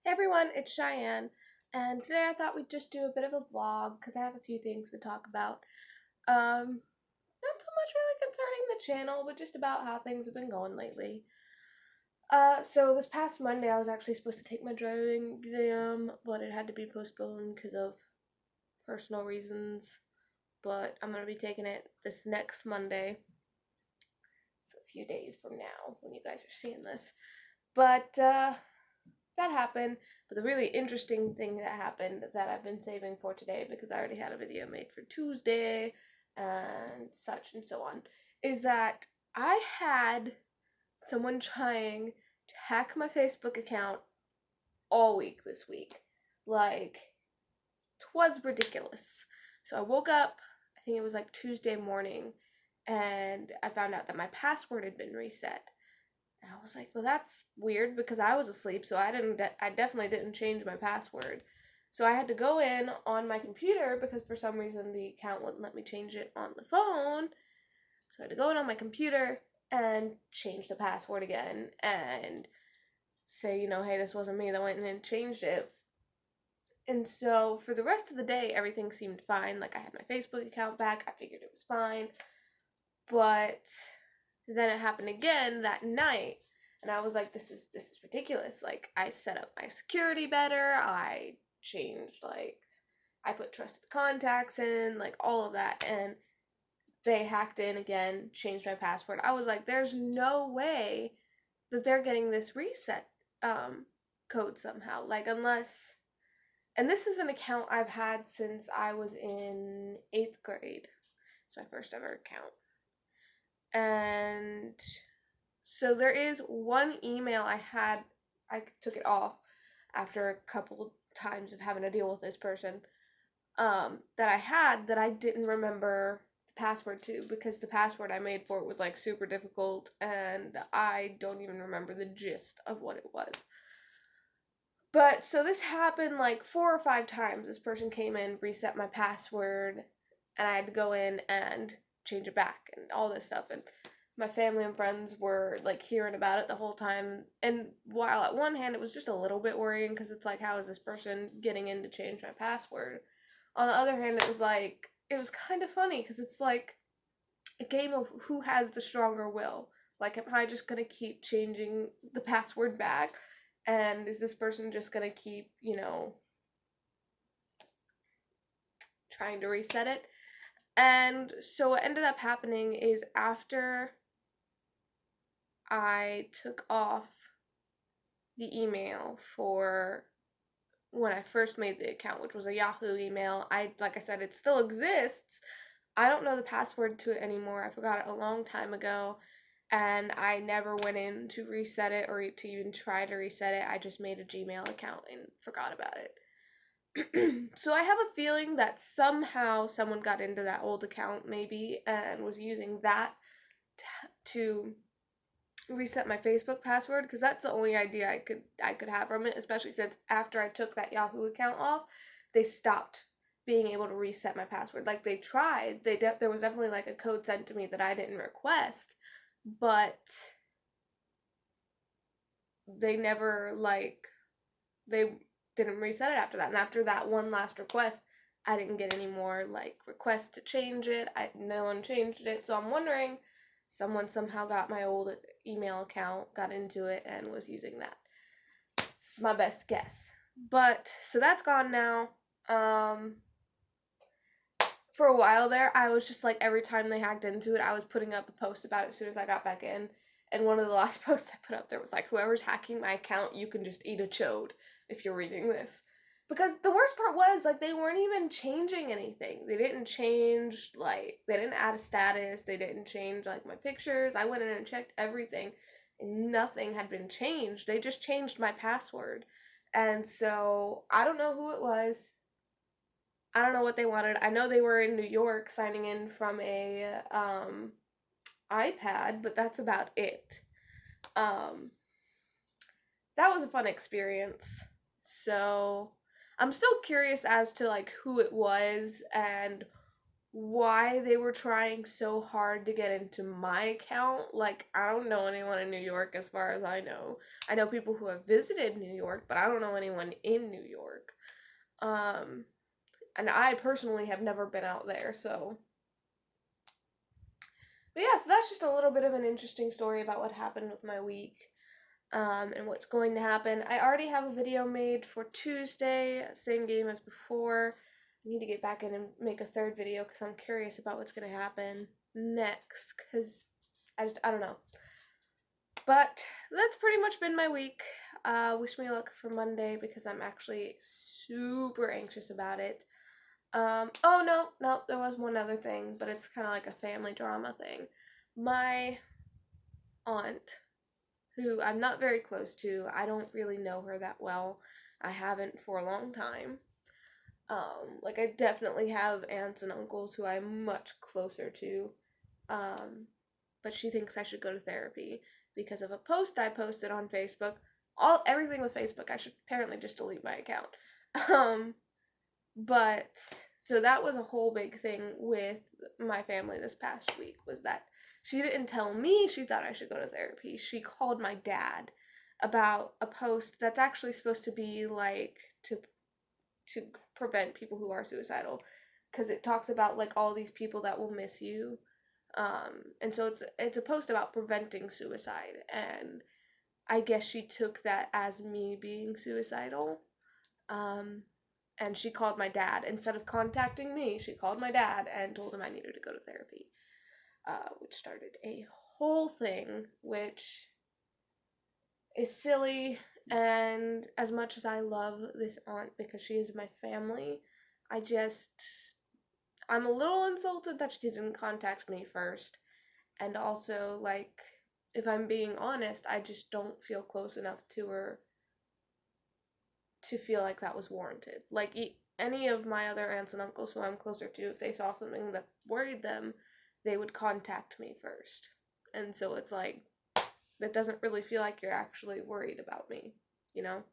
Everyone, it's Cheyenne, and today I thought we'd just do a bit of a vlog because I have a few things to talk about. Not so much really concerning the channel, but just about how things have been going lately. So this past Monday I was actually supposed to take my driving exam, but it had to be postponed because of personal reasons. But I'm gonna be taking it this next Monday, so a few days from now when you guys are seeing this. But that happened. But the really interesting thing that happened that I've been saving for today, because I already had a video made for Tuesday and such and so on, is that I had someone trying to hack my Facebook account all week this week. Like, 'twas ridiculous. So I woke up, I think it was like Tuesday morning, and I found out that my password had been reset. And I was like, well, that's weird because I was asleep, so I definitely didn't change my password. So I had to go in on my computer because for some reason the account wouldn't let me change it on the phone. So I had to go in on my computer and change the password again and say, hey, this wasn't me that went in and changed it. And so for the rest of the day, everything seemed fine. Like I had my Facebook account back, I figured it was fine. But then it happened again that night, and I was like, this is ridiculous. Like, I set up my security better, I changed, like, I put trusted contacts in, like, all of that, and they hacked in again, changed my password. I was like, there's no way that they're getting this reset code somehow, like, unless, and this is an account I've had since I was in 8th grade. It's my first ever account. And so there is one email I took it off after a couple times of having to deal with this person, that I had that I didn't remember the password to because the password I made for it was like super difficult and I don't even remember the gist of what it was. But so this happened like 4 or 5 times. This person came in, reset my password, and I had to go in and change it back and all this stuff. And my family and friends were like hearing about it the whole time. And while at one hand it was just a little bit worrying because it's like, how is this person getting in to change my password? On the other hand, it was kind of funny because it's like a game of who has the stronger will. Like, am I just gonna keep changing the password back? And is this person just gonna keep, trying to reset it? And so what ended up happening is after I took off the email for when I first made the account, which was a Yahoo email, like I said, it still exists. I don't know the password to it anymore. I forgot it a long time ago, and I never went in to reset it or to even try to reset it. I just made a Gmail account and forgot about it. So I have a feeling that somehow someone got into that old account maybe and was using that to reset my Facebook password, because that's the only idea I could have from it, especially since after I took that Yahoo account off, they stopped being able to reset my password. Like, they tried. There was definitely like a code sent to me that I didn't request, but they never they didn't reset it after that. And after that one last request, I didn't get any more like requests to change it. No one changed it. So I'm wondering someone somehow got my old email account, got into it, and was using that. It's my best guess. But so that's gone now. For a while there, I was just like, every time they hacked into it, I was putting up a post about it as soon as I got back in. And one of the last posts I put up there was like, whoever's hacking my account, you can just eat a chode if you're reading this. Because the worst part was, like, they weren't even changing anything. They didn't change, like, they didn't add a status. They didn't change, like, my pictures. I went in and checked everything, and nothing had been changed. They just changed my password. And so, I don't know who it was. I don't know what they wanted. I know they were in New York signing in from a iPad, but that's about it. Um, that was a fun experience. So I'm still curious as to like who it was and why they were trying so hard to get into my account. Like, I don't know anyone in New York as far as I know. I know people who have visited New York, but I don't know anyone in New York. Um, and I personally have never been out there, so. But yeah, so that's just a little bit of an interesting story about what happened with my week. And what's going to happen. I already have a video made for Tuesday, same game as before. I need to get back in and make a third video because I'm curious about what's going to happen next because I don't know. But that's pretty much been my week. Wish me luck for Monday because I'm actually super anxious about it. Oh no, there was one other thing, but it's kind of like a family drama thing. My aunt, who I'm not very close to. I don't really know her that well. I haven't for a long time. Like I definitely have aunts and uncles who I'm much closer to. Um, but she thinks I should go to therapy because of a post I posted on Facebook. Everything with Facebook, I should apparently just delete my account. Um, but so that was a whole big thing with my family this past week was that she didn't tell me she thought I should go to therapy. She called my dad about a post that's actually supposed to be like to prevent people who are suicidal because it talks about like all these people that will miss you. And so it's a post about preventing suicide, and I guess she took that as me being suicidal. Um, and she called my dad. Instead of contacting me, she called my dad and told him I needed to go to therapy, which started a whole thing, which is silly. And as much as I love this aunt because she is my family, I'm a little insulted that she didn't contact me first. And also, like, if I'm being honest, I just don't feel close enough to her to feel like that was warranted. Like any of my other aunts and uncles who I'm closer to, if they saw something that worried them, they would contact me first. And so it's like that doesn't really feel like you're actually worried about me, you know?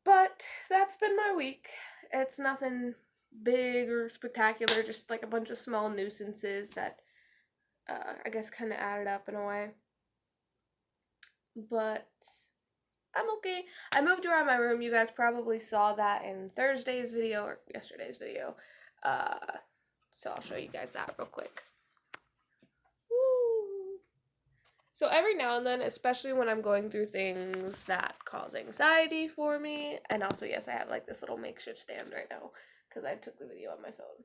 But that's been my week. It's nothing big or spectacular, just like a bunch of small nuisances that I guess kind of added up in a way. But I'm okay. I moved around my room. You guys probably saw that in Thursday's video or yesterday's video. Uh, so I'll show you guys that real quick. Woo. So every now and then, especially when I'm going through things that cause anxiety for me, and also yes, I have like this little makeshift stand right now because I took the video on my phone.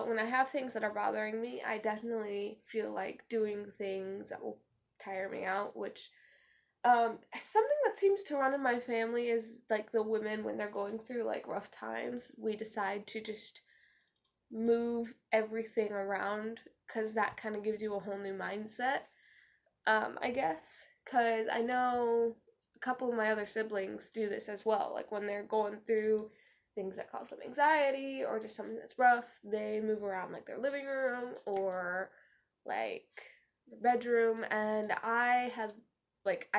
When I have things that are bothering me, I definitely feel like doing things that will tire me out, which something that seems to run in my family is like the women when they're going through like rough times, we decide to just move everything around because that kind of gives you a whole new mindset. I guess because I know a couple of my other siblings do this as well. Like when they're going through things that cause them anxiety or just something that's rough, they move around like their living room or like their bedroom, and I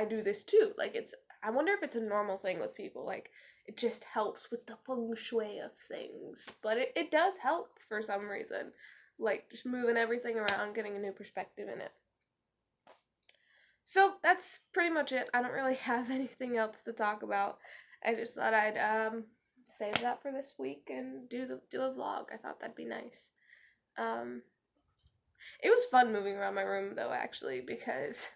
do this too. Like I wonder if it's a normal thing with people. Like it just helps with the feng shui of things. But it does help for some reason. Like just moving everything around, getting a new perspective in it. So that's pretty much it. I don't really have anything else to talk about. I just thought I'd save that for this week and do a vlog. I thought that'd be nice. Um, it was fun moving around my room though, actually, because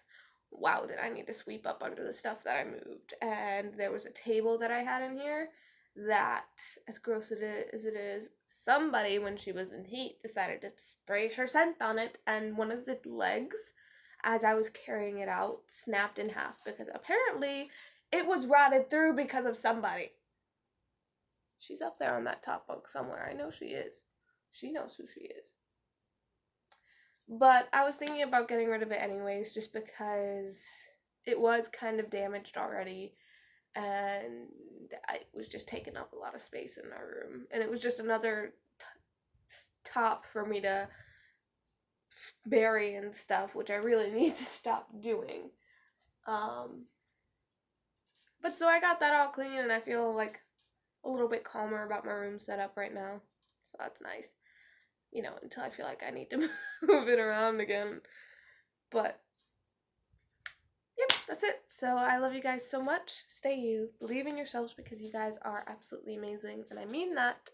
wow, did I need to sweep up under the stuff that I moved. And there was a table that I had in here that, as gross as it is, somebody, when she was in heat, decided to spray her scent on it, and one of the legs, as I was carrying it out, snapped in half because apparently it was rotted through because of somebody. She's up there on that top bunk somewhere. I know she is. She knows who she is. But I was thinking about getting rid of it anyways, just because it was kind of damaged already, and it was just taking up a lot of space in our room. And it was just another top for me to bury and stuff, which I really need to stop doing. But so I got that all clean, and I feel like a little bit calmer about my room setup right now. So that's nice. you know, until I feel like I need to move it around again. But yep, that's it. So I love you guys so much. Stay you. Believe in yourselves because you guys are absolutely amazing. And I mean that.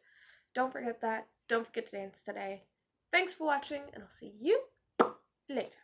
Don't forget that. Don't forget to dance today. Thanks for watching, and I'll see you later.